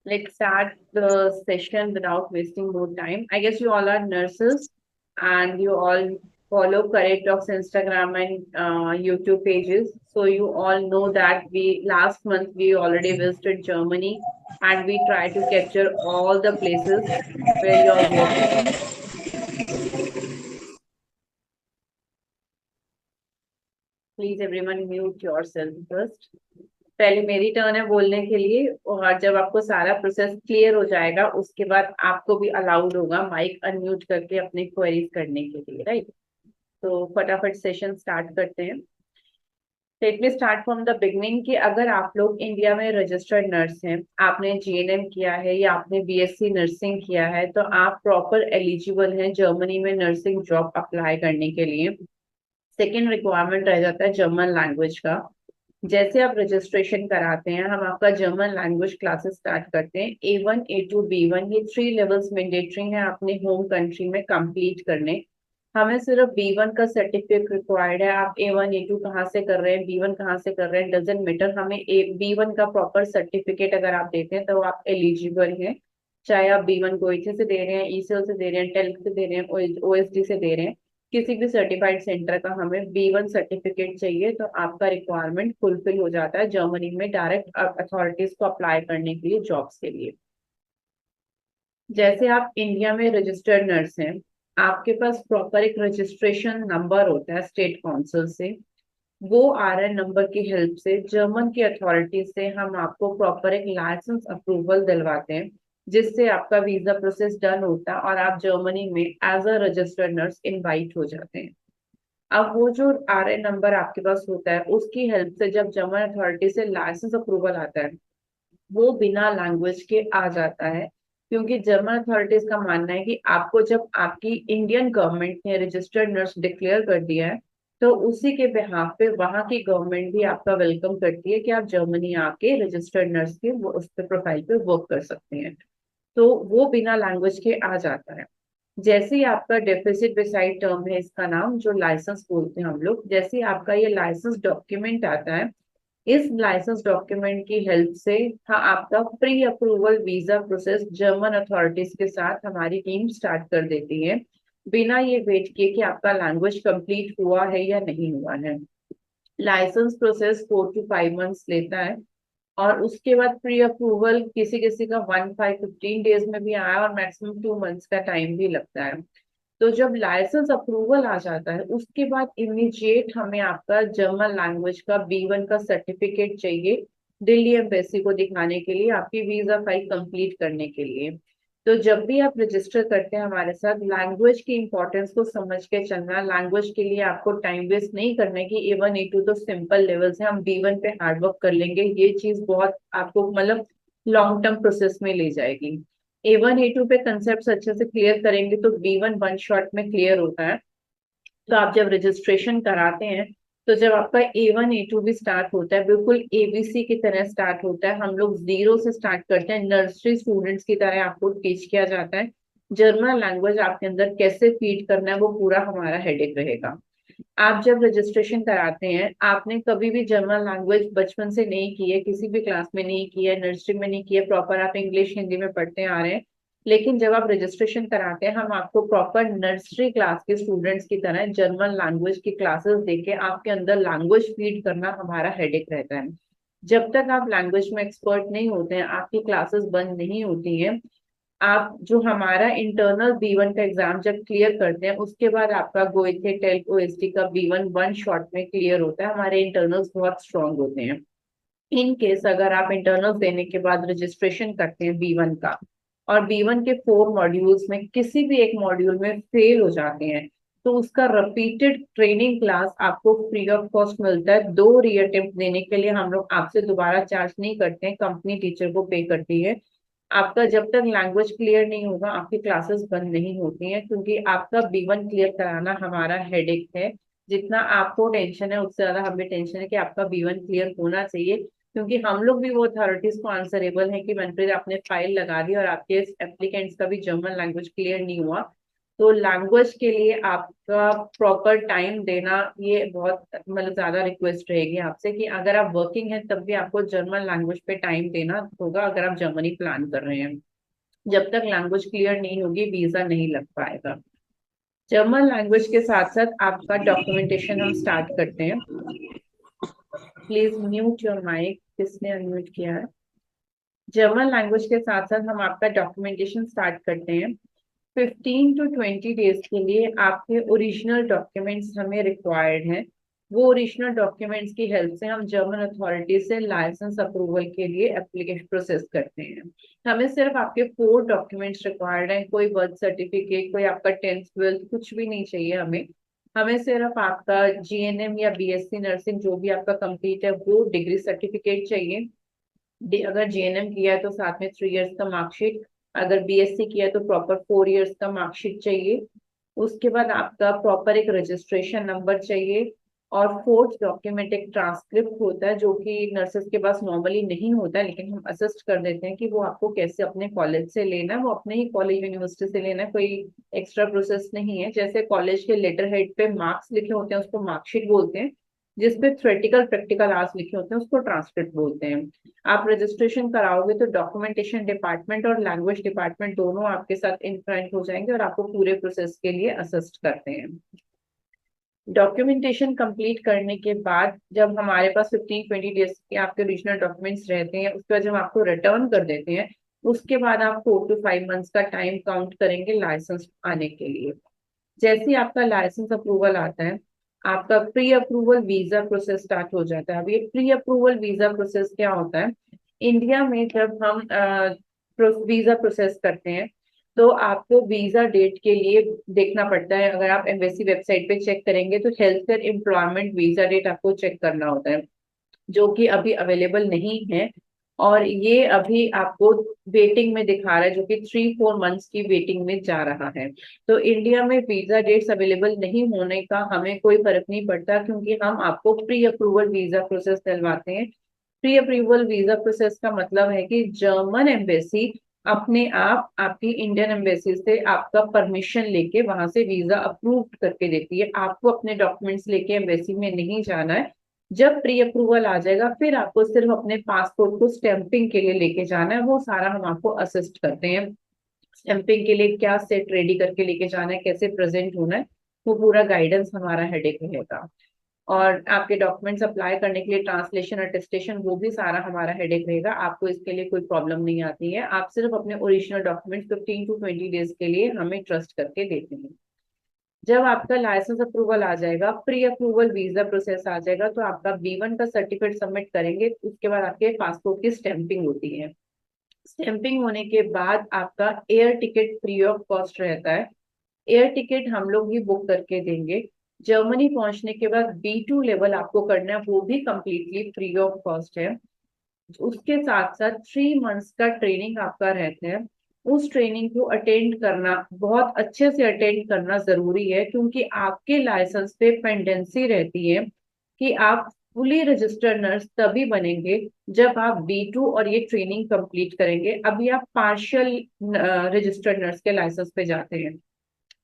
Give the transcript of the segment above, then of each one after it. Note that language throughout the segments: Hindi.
Let's start the session without wasting more time. I guess you all are nurses and you all follow Career Talks Instagram and YouTube pages. So you all know that we last month we already visited Germany and we try to capture all the places where you are working. Please everyone mute yourself first. पहले मेरी टर्न है बोलने के लिए और जब आपको सारा प्रोसेस क्लियर हो जाएगा उसके बाद आपको भी अलाउड होगा माइक अनम्यूट करके अपने क्वेरीज करने के लिए, राइट? तो फटाफट सेशन स्टार्ट करते हैं। Let me start from the beginning कि अगर आप लोग इंडिया में रजिस्टर्ड नर्स हैं, आपने जीएनएम किया है या आपने बीएससी नर्सिंग किया है, तो आप प्रॉपर एलिजिबल हैं जर्मनी में नर्सिंग जॉब अप्लाई करने के लिए। सेकेंड रिक्वायरमेंट रह जाता है जर्मन लैंग्वेज का। जैसे आप रजिस्ट्रेशन कराते हैं हम आपका जर्मन लैंग्वेज क्लासेस स्टार्ट करते हैं। A1 A2 B1 ये 3 लेवल्स मैंडेटरी हैं अपने होम कंट्री में कंप्लीट करने। हमें सिर्फ B1 का सर्टिफिकेट रिक्वायर्ड है। आप A1 A2 कहाँ से कर रहे हैं, B1 कहाँ से कर रहे हैं, डजेंट मैटर। हमें B1 का प्रॉपर सर्टिफिकेट अगर आप देते हैं तो आप एलिजिबल हैं। चाहे आप B1 गोइथे से दे रहे हैं, ईसीएल से दे रहे हैं, टेल्क से दे रहे हैं, ओएसडी से दे रहे हैं, किसी भी सर्टिफाइड सेंटर का हमें B1 सर्टिफिकेट चाहिए तो आपका रिक्वायरमेंट फुलफिल हो जाता है जर्मनी में डायरेक्ट अथॉरिटीज को अप्लाई करने के लिए जॉब्स के लिए। जैसे आप इंडिया में रजिस्टर्ड नर्स हैं, आपके पास प्रॉपर एक रजिस्ट्रेशन नंबर होता है स्टेट काउंसिल से। वो RN नंबर की हेल्प से जर्मन की अथॉरिटी से हम आपको प्रॉपर एक लाइसेंस अप्रूवल दिलवाते हैं, जिससे आपका वीजा प्रोसेस डन होता है और आप जर्मनी में as a registered nurse invite हो जाते हैं। अब वो जो RN नंबर आपके पास होता है उसकी हेल्प से जब जर्मन अथॉरिटी से लाइसेंस अप्रूवल आता है वो बिना लैंग्वेज के आ जाता है। क्योंकि जर्मन अथॉरिटीज का मानना है कि आपको जब आपकी इंडियन गवर्नमेंट ने रजिस्टर्ड नर्स डिक्लेयर कर दिया है तो उसी के बिहाफ पे वहां की गवर्नमेंट भी आपका वेलकम करती है कि आप जर्मनी आके रजिस्टर्ड नर्स के वो उस पे प्रोफाइल पे वर्क कर सकते हैं। तो वो बिना लैंग्वेज के आ जाता है। जैसे ही आपका डेफिसिट बिसाइड टर्म है इसका नाम, जो लाइसेंस बोलते हैं हम लोग, जैसे ही आपका ये लाइसेंस डॉक्यूमेंट आता है, इस लाइसेंस डॉक्यूमेंट की हेल्प से हाँ आपका pre approval visa process German authorities के साथ हमारी टीम स्टार्ट कर देती है, बिना ये वेट किए कि आपका लैंग्वेज कंप्लीट हुआ है या नहीं हुआ है। लाइसेंस प्रोसेस 4 to 5 मंथ्स लेता है और उसके बाद प्री अप्रूवल किसी किसी का 15 डेज में भी आया और मैक्सिमम 2 मंथ्स का टाइम भी लगता है। तो जब लाइसेंस अप्रूवल आ जाता है उसके बाद इमीडिएट हमें आपका जर्मन लैंग्वेज का B1 का सर्टिफिकेट चाहिए दिल्ली एम्बेसी को दिखाने के लिए, आपकी वीजा फाइल कंप्लीट करने के लिए। तो जब भी आप रजिस्टर करते हैं हमारे साथ, लैंग्वेज की इंपॉर्टेंस को समझ के चलना। लैंग्वेज के लिए आपको टाइम वेस्ट नहीं करना है कि A1 A2 तो सिंपल लेवल्स है, हम B1 पे हार्ड वर्क कर लेंगे, ये चीज बहुत आपको मतलब लॉन्ग टर्म प्रोसेस में ले जाएगी। A1 A2 पे कंसेप्ट अच्छे से क्लियर करेंगे तो B1 वन शॉट में क्लियर होता है। तो आप जब रजिस्ट्रेशन कराते हैं तो जब आपका A1 A2 भी स्टार्ट होता है बिल्कुल ABC की तरह स्टार्ट होता है। हम लोग जीरो से स्टार्ट करते हैं, नर्सरी स्टूडेंट्स की तरह आपको टीच किया जाता है। जर्मन लैंग्वेज आपके अंदर कैसे फीड करना है वो पूरा हमारा हेडेक रहेगा। आप जब रजिस्ट्रेशन कराते हैं, आपने कभी भी जर्मन लैंग्वेज बचपन से नहीं की है, किसी भी क्लास में नहीं की है, नर्सरी में नहीं की है, प्रॉपर आप इंग्लिश हिंदी में पढ़ते आ रहे हैं। लेकिन जब आप रजिस्ट्रेशन कराते हैं हम आपको प्रॉपर नर्सरी क्लास के स्टूडेंट्स की तरह जर्मन लैंग्वेज की क्लासेस देके आपके अंदर लैंग्वेज फीड करना हमारा हेडेक रहता है। जब तक आप लैंग्वेज में एक्सपर्ट नहीं होते हैं आपकी क्लासेस बंद नहीं होती हैं। आप जो हमारा इंटरनल B1 का एग्जाम जब क्लियर करते हैं उसके बाद आपका गोइथे टेल्क ओएसडी का B1 वन शॉट में क्लियर होता है। हमारे इंटरनल्स बहुत स्ट्रांग होते हैं। इन केस अगर आप इंटरनल्स देने के बाद रजिस्ट्रेशन करते हैं B1 का और B1 के 4 मॉड्यूल्स में किसी भी एक मॉड्यूल में फेल हो जाते हैं तो उसका रिपीटेड ट्रेनिंग क्लास आपको फ्री ऑफ कॉस्ट मिलता है। 2 री अटेम्प्ट देने के लिए हम लोग आपसे दोबारा चार्ज नहीं करते हैं, कंपनी टीचर को पे करती है। आपका जब तक लैंग्वेज क्लियर नहीं होगा आपकी क्लासेस बंद नहीं होती हैं, क्योंकि आपका B1 क्लियर कराना हमारा हेडेक है। जितना आपको टेंशन है उससे ज्यादा हमें टेंशन है कि आपका B1 क्लियर होना चाहिए, क्योंकि हम लोग भी वो अथॉरिटीज को आंसरेबल है कि मनप्रीत आपने फाइल लगा दी और आपके एप्लीकेंट्स का भी जर्मन लैंग्वेज क्लियर नहीं हुआ। तो लैंग्वेज के लिए आपका प्रॉपर टाइम देना ये बहुत मतलब ज्यादा रिक्वेस्ट रहेगी आपसे कि अगर आप वर्किंग हैं तब भी आपको जर्मन लैंग्वेज पे टाइम देना होगा अगर आप जर्मनी प्लान कर रहे हैं। जब तक लैंग्वेज क्लियर नहीं होगी वीजा नहीं लग पाएगा। जर्मन लैंग्वेज के साथ साथ आपका डॉक्यूमेंटेशन हम स्टार्ट करते हैं। प्लीज म्यूट योर माइक, किसने अनम्यूट किया है। जर्मन लैंग्वेज के साथ साथ हम आपका डॉक्यूमेंटेशन स्टार्ट करते हैं। 15 to 20 डेज के लिए आपके ओरिजिनल डॉक्यूमेंट्स हमें रिक्वायर्ड हैं। वो ओरिजिनल डॉक्यूमेंट्स की हेल्प से हम जर्मन अथॉरिटी से लाइसेंस अप्रूवल के लिए एप्लीकेशन प्रोसेस करते हैं। हमें सिर्फ आपके 4 डॉक्यूमेंट्स रिक्वायर्ड हैं, कोई बर्थ सर्टिफिकेट, कोई आपका 10th 12th कुछ भी नहीं चाहिए हमें। हमें सिर्फ आपका जीएनएम या बीएससी नर्सिंग जो भी आपका कंप्लीट है वो डिग्री सर्टिफिकेट चाहिए। अगर जीएनएम किया है तो साथ में 3 इयर्स का मार्कशीट, अगर बीएससी किया है तो प्रॉपर 4 इयर्स का मार्कशीट चाहिए। उसके बाद आपका प्रॉपर एक रजिस्ट्रेशन नंबर चाहिए। और फोर्थ डॉक्यूमेंट एक ट्रांसक्रिप्ट होता है जो कि नर्सेस के पास नॉर्मली नहीं होता है, लेकिन हम असिस्ट कर देते हैं कि वो आपको कैसे अपने कॉलेज से लेना है, वो अपने ही कॉलेज यूनिवर्सिटी से लेना है, कोई एक्स्ट्रा प्रोसेस नहीं है। जैसे कॉलेज के लेटर हेड पे मार्क्स लिखे होते हैं उसको मार्कशीट बोलते हैं, जिसपे थ्योरेटिकल प्रैक्टिकल आवर्स लिखे होते हैं उसको ट्रांसक्रिप्ट बोलते हैं। आप रजिस्ट्रेशन कराओगे तो डॉक्यूमेंटेशन डिपार्टमेंट और लैंग्वेज डिपार्टमेंट दोनों आपके साथ इन फ्रंट हो जाएंगे और आपको पूरे प्रोसेस के लिए असिस्ट करते हैं। डॉक्यूमेंटेशन कंप्लीट करने के बाद जब हमारे पास 15-20 डेज के आपके ओरिजिनल डॉक्यूमेंट्स रहते हैं, उसके बाद जब आपको रिटर्न कर देते हैं, उसके बाद आप 4 to 5 मंथ्स का टाइम काउंट करेंगे लाइसेंस आने के लिए। जैसे ही आपका लाइसेंस अप्रूवल आता है, आपका pre approval visa process start हो जाता है। अब ये प्री अप्रूवल वीजा प्रोसेस क्या होता है, इंडिया में जब हम वीजा प्रोसेस करते हैं तो आपको वीजा डेट के लिए देखना पड़ता है। अगर आप एम्बेसी वेबसाइट पे चेक करेंगे तो health care employment visa date आपको चेक करना होता है, जो कि अभी अवेलेबल नहीं है। और ये अभी आपको वेटिंग में दिखा रहा है, जो कि 3-4 मंथ्स की वेटिंग में जा रहा है। तो इंडिया में वीजा डेट्स अवेलेबल नहीं होने का हमें कोई फर्क नहीं पड़ता, क्योंकि हम आपको प्री अप्रूवल वीजा प्रोसेस दिलवाते हैं। प्री अप्रूवल वीजा प्रोसेस का मतलब है कि जर्मन एम्बेसी अपने आप आपकी इंडियन एम्बेसी से आपका परमिशन लेके वहां से वीजा अप्रूव करके देती है। आपको अपने डॉक्यूमेंट्स लेके एम्बेसी में नहीं जाना है। जब प्री अप्रूवल आ जाएगा फिर आपको सिर्फ अपने पासपोर्ट को स्टैंपिंग के लिए लेके जाना है, वो सारा हम आपको असिस्ट करते हैं। स्टैंपिंग के लिए क्या सेट रेडी करके लेके जाना है, कैसे प्रेजेंट होना है, वो पूरा गाइडेंस हमारा हेडेक रहेगा। और आपके डॉक्यूमेंट्स अप्लाई करने के लिए ट्रांसलेशन अटेस्टेशन वो भी सारा हमारा हेडेक रहेगा। आपको इसके लिए कोई प्रॉब्लम नहीं आती है, आप सिर्फ अपने ओरिजिनल डॉक्यूमेंट्स 15 to 20 डेज के लिए हमें ट्रस्ट करके देते हैं। जब आपका लाइसेंस अप्रूवल आ जाएगा, प्री अप्रूवल वीजा प्रोसेस आ जाएगा, तो आपका B1 का सर्टिफिकेट सबमिट करेंगे। उसके बाद आपके पासपोर्ट की स्टैंपिंग होती है। स्टैंपिंग होने के बाद आपका air ticket free of cost रहता है। एयर टिकट हम लोग ही बुक करके देंगे। जर्मनी पहुंचने के बाद B2 लेवल आपको करना है, वो भी कंप्लीटली फ्री ऑफ कॉस्ट है। उसके साथ साथ 3 मंथ्स का ट्रेनिंग आपका रहता है। उस ट्रेनिंग को अटेंड करना, बहुत अच्छे से अटेंड करना जरूरी है, क्योंकि आपके लाइसेंस पे पेंडेंसी रहती है कि आप फुली रजिस्टर्ड नर्स तभी बनेंगे जब आप B2 और ये ट्रेनिंग कंप्लीट करेंगे। अभी आप पार्शियल रजिस्टर्ड नर्स के लाइसेंस पे जाते हैं,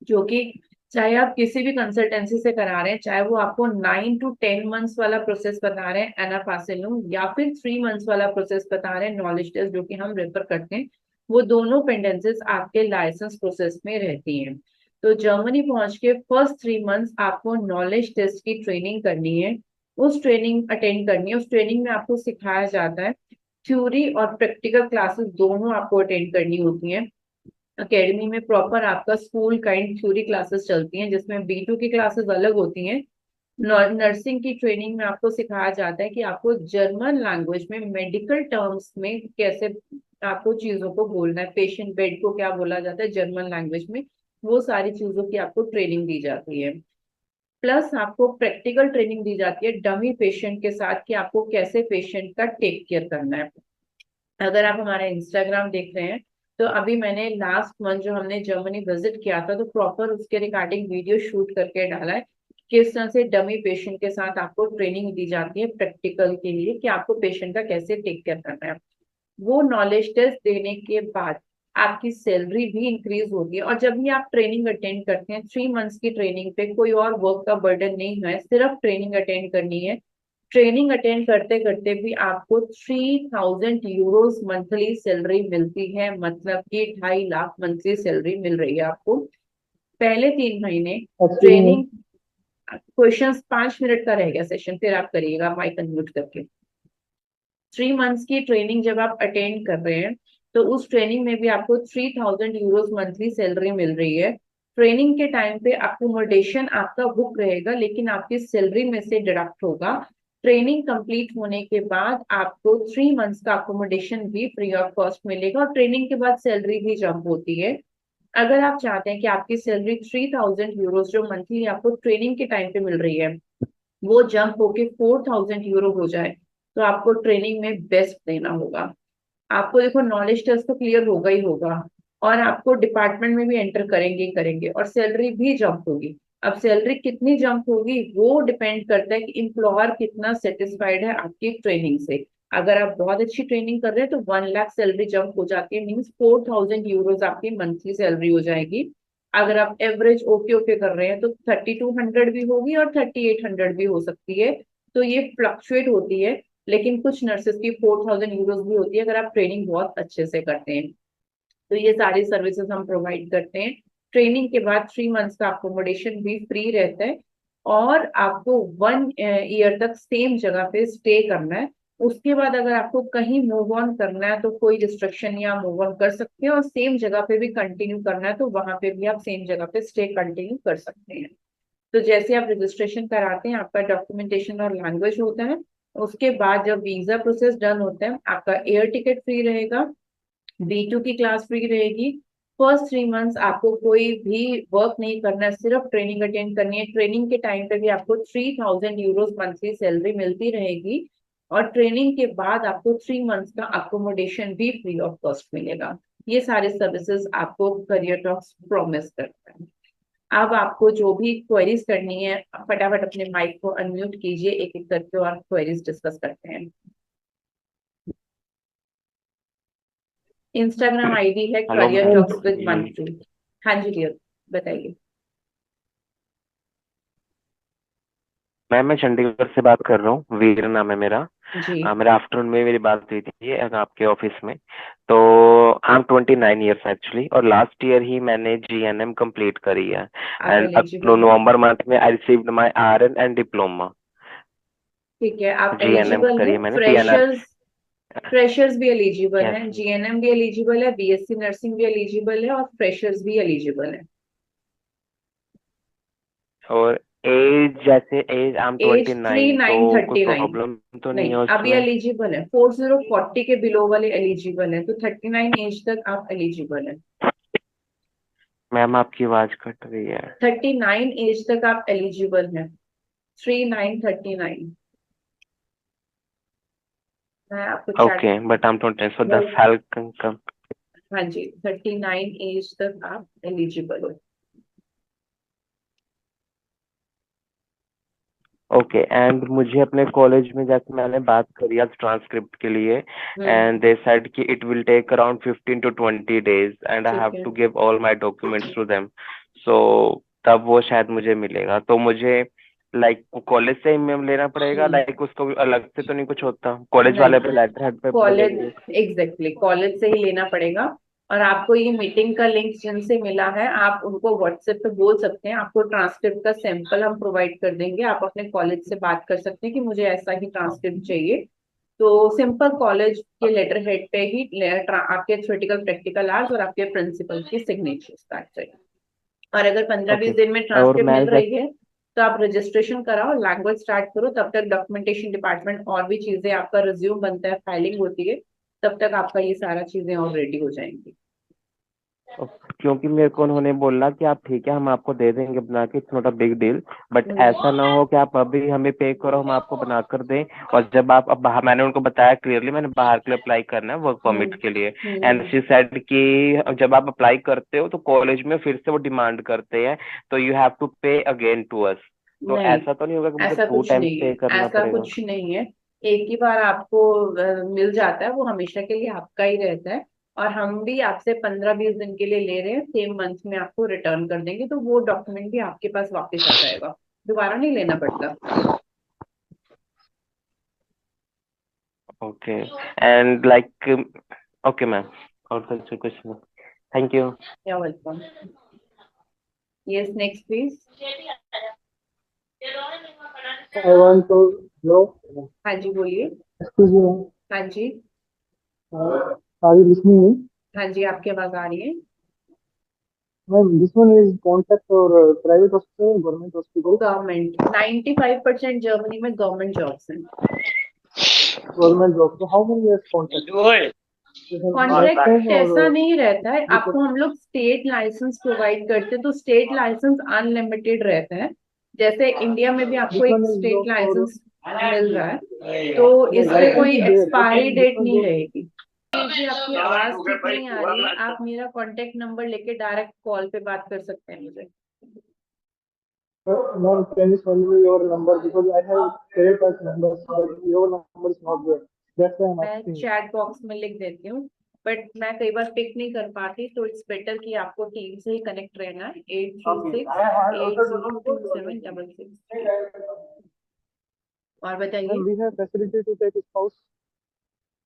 जो कि चाहे आप किसी भी कंसल्टेंसी से करा रहे हैं, चाहे वो आपको 9 to 10 मंथ्स वाला प्रोसेस बता रहे हैं एनाफासिलूम, या फिर 3 मंथ्स वाला प्रोसेस बता रहे हैं नॉलेज टेस्ट, जो कि हम रेफर करते हैं, वो दोनों पेंडेंसीज आपके लाइसेंस प्रोसेस में रहती हैं। तो जर्मनी पहुंच के फर्स्ट 3 मंथ्स आपको नॉलेज टेस्ट की ट्रेनिंग करनी है। उस ट्रेनिंग अटेंड करनी है। उस ट्रेनिंग में आपको सिखाया जाता है, थ्योरी और प्रैक्टिकल क्लासेस दोनों आपको अटेंड करनी होती हैं। अकेडमी में प्रॉपर आपका स्कूल काइंड थ्योरी क्लासेस चलती हैं, जिसमें B2 की क्लासेस अलग होती हैं। नर्सिंग की ट्रेनिंग में आपको सिखाया जाता है कि आपको जर्मन लैंग्वेज में मेडिकल टर्म्स में कैसे आपको चीजों को बोलना है, पेशेंट बेड को क्या बोला जाता है जर्मन लैंग्वेज में, वो सारी चीजों की आपको ट्रेनिंग दी जाती है। प्लस आपको प्रैक्टिकल ट्रेनिंग दी जाती है डमी पेशेंट के साथ, कि आपको कैसे पेशेंट का टेक केयर करना है। अगर आप हमारा इंस्टाग्राम देख रहे हैं तो अभी मैंने लास्ट मंथ जो हमने जर्मनी विजिट किया था, तो प्रॉपर उसके रिगार्डिंग वीडियो शूट करके डाला है। किस तरह से डमी पेशेंट के साथ आपको ट्रेनिंग दी जाती है प्रैक्टिकल के लिए, कि आपको पेशेंट का कैसे टेक केयर करना है। वो नॉलेज टेस्ट देने के बाद आपकी सैलरी भी इंक्रीज होती है। और जब भी आप ट्रेनिंग अटेंड करते हैं, 3 मंथ्स की ट्रेनिंग पे कोई और वर्क का बर्डन नहीं है, सिर्फ ट्रेनिंग अटेंड करनी है। ट्रेनिंग अटेंड करते करते भी आपको 3000 यूरोज मंथली सैलरी मिलती है, मतलब कि 2.5 लाख मंथली सैलरी मिल रही है आपको पहले 3 महीने एक्चुअली ट्रेनिंग। क्वेश्चंस 5 मिनट का रह गया सेशन, फिर आप करिएगा माइक अनम्यूट करके। 3 मंथ्स की ट्रेनिंग जब आप अटेंड कर रहे हैं, तो उस ट्रेनिंग में भी आपको 3000 यूरोज मंथली सैलरी मिल रही है। ट्रेनिंग के टाइम पे अकोमोडेशन आपका बुक रहेगा, लेकिन आपकी सैलरी में से डिडक्ट होगा। ट्रेनिंग कंप्लीट होने के बाद आपको 3 मंथ्स का अकोमोडेशन भी फ्री ऑफ कॉस्ट मिलेगा, और ट्रेनिंग के बाद सैलरी भी जंप होती है। अगर आप चाहते हैं कि आपकी सैलरी 3000 यूरोज जो मंथली आपको ट्रेनिंग के टाइम पे मिल रही है, वो जंप होके 4000 यूरो हो जाए, तो आपको ट्रेनिंग में बेस्ट देना होगा। आपको देखो नॉलेज टेस्ट तो क्लियर होगा ही होगा, और आपको डिपार्टमेंट में भी एंटर करेंगे ही करेंगे, और सैलरी भी जंप होगी। अब सैलरी कितनी जंप होगी वो डिपेंड करता है कि एम्प्लॉयर कितना सेटिस्फाइड है आपकी ट्रेनिंग से। अगर आप बहुत अच्छी ट्रेनिंग कर रहे हैं तो 1 लाख सैलरी जंप हो जाती है, मीन्स 4000 यूरोज आपकी मंथली सैलरी हो जाएगी। अगर आप एवरेज ओके ओके कर रहे हैं तो 3200 भी होगी और 3800 भी हो सकती है। तो ये फ्लक्चुएट होती है, लेकिन कुछ नर्सेस की 4000 यूरोज भी होती है अगर आप ट्रेनिंग बहुत अच्छे से करते हैं। तो ये सारी सर्विसेज हम प्रोवाइड करते हैं। ट्रेनिंग के बाद 3 मंथ्स का अकोमोडेशन भी फ्री रहता है, और आपको 1 ईयर तक सेम जगह पे स्टे करना है। उसके बाद अगर आपको कहीं मूव ऑन करना है तो कोई रिस्ट्रिक्शन या मूव ऑन कर सकते हैं, और सेम जगह पे भी कंटिन्यू करना है तो वहां पे भी आप सेम जगह पे स्टे कंटिन्यू कर सकते हैं। तो जैसे आप रजिस्ट्रेशन कराते हैं, आपका डॉक्यूमेंटेशन और लैंग्वेज होता है। उसके बाद जब वीजा प्रोसेस डन होता है, आपका एयर टिकट फ्री रहेगा, B2 की क्लास फ्री रहेगी। फर्स्ट 3 मंथ्स आपको कोई भी वर्क नहीं करना है, सिर्फ ट्रेनिंग अटेंड करनी है। ट्रेनिंग के टाइम पे भी आपको 3000 यूरोज मंथली सैलरी मिलती रहेगी, और ट्रेनिंग के बाद आपको 3 मंथ्स का अकोमोडेशन भी फ्री ऑफ कॉस्ट मिलेगा। ये सारे सर्विसेज आपको करियर टॉक्स प्रॉमिस करता है। अब आपको जो भी क्वेरीज करनी है, फटाफट अपने माइक को अनम्यूट कीजिए, एक एक करके और क्वेरीज डिस्कस करते हैं। इंस्टाग्राम आईडी है hello career ma'am talks with जी। मंटू। हाँ जी डियर, बताइए। मैम मैं चंडीगढ़ से बात कर रहा हूँ, वीर नाम है मेरा। जी। मेरा आफ्टरनून में मेरी बात हुई थी आपके ऑफिस में। तो आई एम 29 ईयर्स एक्चुअली, और लास्ट ईयर ही मैंने GNM कंप्लीट करी है। आप एंड एलिजिबल हैं। नवंबर मंथ में I received my RN and diploma. ठीक है, आप GNM एलिजिबल करी हैं। है मैंने, PNR। फ्रेशर्स, फ्रेशर्स भी एलिजिबल यस। हैं, GNM भी एलिजिबल है, BSc नर्सिंग भी एलिजिबल है, और फ्रेशर्स भी एलिजिबल है। और एज, जैसे age I am age twenty three nine तो नाइन कोई थर्टी नाइन प्रॉब्लम तो नहीं नहीं, है अभी उसमें? एलिजिबल है। 4040 के बिलो वाले एलिजिबल है, तो 39 एज तक आप एलिजिबल है। मैम आपकी आवाज कट रही है। 39 एज तक आप एलिजिबल हैं। 3939। मैं आपको chat. Okay, but I am 29, सो 10 साल कम। हाँ जी, 39 एज तक आप एलिजिबल हो। ओके, एंड मुझे अपने कॉलेज में, जैसे मैंने बात करी आज ट्रांसक्रिप्ट के लिए, हम्म। एंड दे सेड कि it will take around 15 to 20 days and I ठीक हैव है। To give all my documents to देम। सो तब वो शायद मुझे मिलेगा, तो मुझे लाइक कॉलेज से ही मैम लेना पड़ेगा, हम्म। लाइक उसको भी अलग से तो नहीं कुछ होता, कॉलेज वाले नहीं, पे लेटर हेड पे पड़ कॉलेज, जाएंगे? एग्जैक्टली कॉलेज से ही लेना पड़ेगा। और आपको ये मीटिंग का लिंक जिनसे मिला है, आप उनको व्हाट्सएप पे बोल सकते हैं, आपको ट्रांसक्रिप्ट का सैंपल हम प्रोवाइड कर देंगे। आप अपने कॉलेज से बात कर सकते हैं कि मुझे ऐसा ही ट्रांसक्रिप्ट चाहिए। तो सिंपल कॉलेज के लेटर हेड पे ही आपके थ्योरेटिकल प्रैक्टिकल आवर्स और आपके प्रिंसिपल की सिग्नेचर स्टार्ट चाहिए। और अगर 15-20 ओके। दिन में और ट्रांसक्रिप्ट मैं मिल रही है, तो आप रजिस्ट्रेशन कराओ, लैंग्वेज स्टार्ट करो, तब तक डॉक्यूमेंटेशन डिपार्टमेंट और भी चीजें, आपका रिज्यूम बनता है, फाइलिंग होती है, तब तक आपका ये सारा चीजें और रेडी हो जाएंगी। क्योंकि मेरे को उन्होंने बोला कि आप ठीक है हम आपको दे देंगे बना के, it's not a big deal, but hmm. ऐसा ना हो कि आप अभी हमें पे करो हम आपको बना कर दें, और जब आप अब बाहर, मैंने उनको बताया क्लियरली मैंने बाहर के लिए अप्लाई करना है वर्क परमिट के लिए, एंड हम्म। शी सेड कि जब आप अप्लाई करते हो तो कॉलेज में फिर से वो डिमांड करते हैं, तो यू हैव टू पे अगेन टू अस। तो नहीं, ऐसा तो नहीं होगा कि मुझे ऐसा टू कुछ टाइम्स नहीं है, पे करना ऐसा पड़ेगा? कुछ नहीं है। एक ही बार आपको मिल जाता है, वो हमेशा के लिए आपका ही रहता है। और हम भी आपसे 15-20 दिन के लिए ले रहे हैं, सेम मंथ में आपको रिटर्न कर देंगे, तो वो डॉक्यूमेंट भी आपके पास वापस आ जाएगा, दोबारा नहीं लेना पड़ता। Okay and like okay ma'am, और कुछ नहीं। Thank you. Yeah welcome. Yes, next please. I want to know. हाँ जी बोलिए। Excuse me. हाँ जी। Are you listening me? हाँ जी, आपकी आवाज आ रही है। Ma'am, this one is contract for private hospital, government hospital, government, 95% Germany में गवर्नमेंट जॉब्स हैं। government job. So how many years contract? Is it lifetime contract ऐसा or नहीं रहता है, because आपको हम लोग स्टेट लाइसेंस प्रोवाइड करते हैं, तो स्टेट लाइसेंस अनलिमिटेड रहता है। जैसे इंडिया में भी आपको this एक one is state job for license मिल रहा है, तो इस no पे license कोई is there, but expiry in date different नहीं job. रहेगी। जी, आपकी आवाज ठीक नहीं आ रही है, आप मेरा कांटेक्ट नंबर लेके डायरेक्ट कॉल पे बात कर सकते हैं मुझे। Ma'am, can you send me your number because I have credit card numbers, but your number is not there. That's why I'm मैं asking. चैट बॉक्स में लिख देती हूँ, बट मैं कई बार पिक नहीं कर पाती, तो इट्स बेटर कि आपको टीम से ही कनेक्ट रहना है। 8368022766। और बताइए। Ma'am, we have facility to take spouse.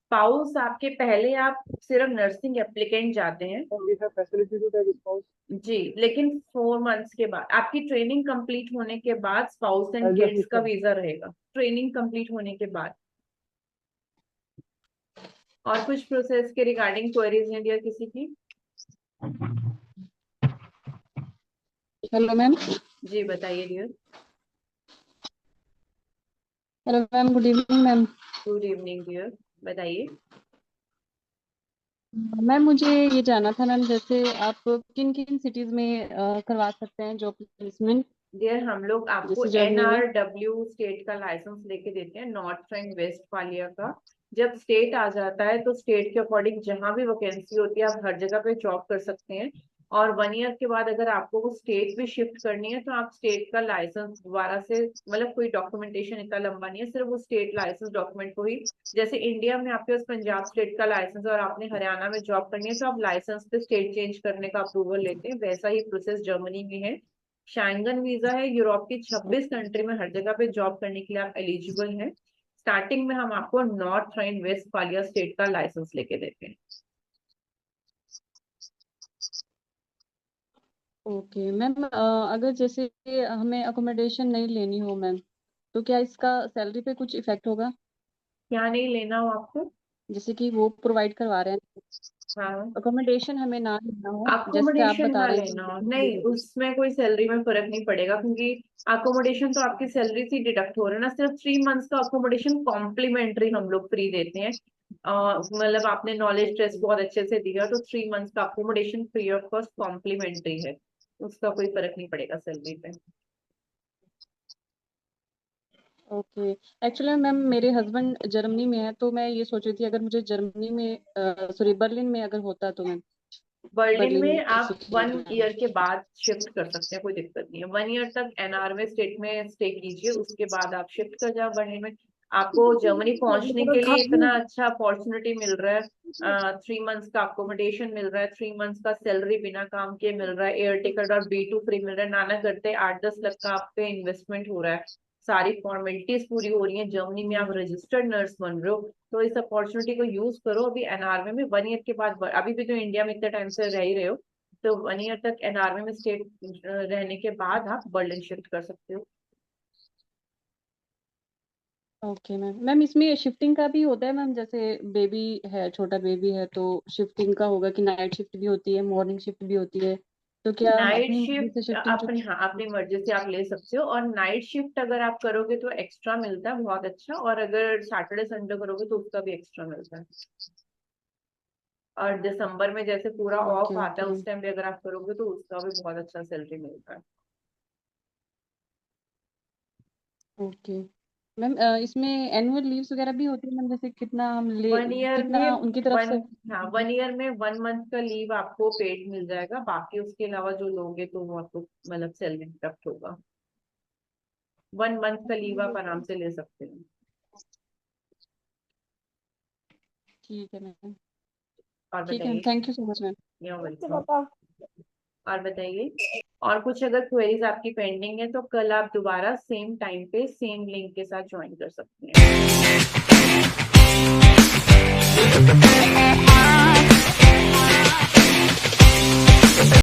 Spouse आपके पहले आप सिर्फ नर्सिंग एप्लीकेंट जाते हैं। Ma'am, we have facility to take spouse जी, लेकिन 4 मंथ्स के बाद आपकी ट्रेनिंग कंप्लीट होने के बाद spouse and as a kids का system. वीजा रहेगा, ट्रेनिंग कंप्लीट होने के बाद। और कुछ प्रोसेस के रिगार्डिंग क्वेरीज हैं डियर किसी की? Hello ma'am. जी बताइए dear. Hello ma'am, good evening ma'am. Good evening dear, बताइए। मैम मुझे ये जानना था मैम, जैसे आप किन किन सिटीज में करवा सकते हैं जॉब प्लेसमेंट, डियर, हम लोग आपको जैसे जर्मनी में? NRW स्टेट का लाइसेंस लेके देते हैं, नॉर्थ एंड वेस्ट फालिया का। जब स्टेट आ जाता है तो स्टेट के अकॉर्डिंग जहां भी वैकेंसी होती है आप हर जगह पे जॉब कर सकते हैं। और 1 ईयर के बाद अगर आपको वो स्टेट भी शिफ्ट करनी है तो आप स्टेट का लाइसेंस दोबारा से, मतलब कोई डॉक्यूमेंटेशन इतना लंबा नहीं है, सिर्फ वो स्टेट लाइसेंस डॉक्यूमेंट को ही, जैसे इंडिया में आपके पास पंजाब स्टेट का लाइसेंस और आपने हरियाणा में जॉब करनी है तो आप लाइसेंस पे स्टेट चेंज करने का अप्रूवल लेते हैं, वैसा ही प्रोसेस जर्मनी में है। शैंगन वीजा है, यूरोप की 26 कंट्री में हर जगह पे जॉब करने के लिए आप एलिजिबल हैं। स्टार्टिंग में हम आपको नॉर्थ राइन वेस्ट फालिया स्टेट का लाइसेंस लेके देते हैं। ओके मैम, अगर जैसे हमें अकोमोडेशन नहीं लेनी हो मैम, तो क्या इसका सैलरी पे कुछ इफेक्ट होगा? क्या नहीं लेना हो आपको? जैसे कि वो प्रोवाइड करवा रहे हैं, हाँ, अकोमोडेशन हमें ना लेना हो, जैसे आप अकोमोडेशन बता ना रहे हैं लेना हो नहीं, कि उसमें कोई सैलरी में फर्क नहीं पड़ेगा, क्योंकि अकोमोडेशन तो आपकी सैलरी से डिडक्ट हो रहा है ना। सिर्फ 3 मंथ्स का अकोमोडेशन कॉम्प्लीमेंट्री हम लोग फ्री देते हैं। मतलब आपने नॉलेज टेस्ट बहुत अच्छे से दिया तो 3 मंथ्स का accommodation free of cost complimentary है, उसका कोई फर्क नहीं पड़ेगा सैलरी पे। ओके। एक्चुअली मैम मेरे हस्बैंड जर्मनी में है, तो मैं ये सोच रही थी अगर मुझे जर्मनी में, सॉरी बर्लिन में अगर होता तो मैम, बर्लिन बर्लिन में आप सिटी 1 ईयर के बाद शिफ्ट कर सकते हैं, कोई दिक्कत नहीं है। 1 ईयर तक NRW स्टेट में स्टे कीजिए, उसके बाद आप शिफ्ट कर जाओ बर्लिन में। आपको जर्मनी पहुंचने के लिए इतना अच्छा अपॉर्चुनिटी मिल रहा है, 3 मंथ्स का अकोमोडेशन मिल रहा है, 3 मंथ्स का सैलरी बिना काम के मिल रहा है, एयर टिकट और B2 फ्री मिल रहा है, नाना करते 8-10 लाख का आप पे इन्वेस्टमेंट हो रहा है, सारी फॉर्मेलिटीज पूरी हो रही है, जर्मनी में आप रजिस्टर्ड नर्स बन रहे हो। तो इस अपॉर्चुनिटी को यूज करो। अभी NRW में 1 ईयर के बाद, अभी भी तो इंडिया में इतने टाइम से रह ही रहे हो, तो 1 ईयर तक NRW में स्टे रहने के बाद आप बर्लिन शिफ्ट कर सकते हो। Okay ma'am. मैम इसमें शिफ्टिंग का भी होता है मैम, जैसे बेबी है, छोटा बेबी है, तो शिफ्टिंग का होगा कि नाइट शिफ्ट भी होती है, मॉर्निंग शिफ्ट भी होती है, तो क्या हम नाइट अपनी मर्जी से शिफ्ट शिफ्टिंग अपनी, हाँ अपनी मर्जी से आप ले सकते हो, और नाइट शिफ्ट अगर आप करोगे तो एक्स्ट्रा मिलता है बहुत अच्छा, और अगर सैटरडे संडे करोगे तो उसका भी एक्स्ट्रा मिलता है। और दिसंबर में जैसे पूरा ऑफ ओके आता है ओके उस टाइम भी अगर आप करोगे तो उसका भी बहुत अच्छा सैलरी मिलता है। ओके मैम, इसमें एनुअल लीव्स वगैरह भी होती है मैम, जैसे कितना हम ले, 1 ईयर कितना में उनकी तरफ वन से? हाँ 1 ईयर में 1 मंथ का लीव आपको पेड मिल जाएगा, बाकी उसके अलावा जो लोगे तो वो आपको मतलब सैलरी डिडक्ट होगा। 1 मंथ का लीव आप आराम से ले सकते हैं। ठीक है मैम। और ठीक है, बताइए। Thank you so much ma'am. You're welcome। और बताइए, और कुछ अगर क्वेरीज आपकी पेंडिंग है तो कल आप दोबारा सेम टाइम पे सेम लिंक के साथ ज्वाइन कर सकते हैं।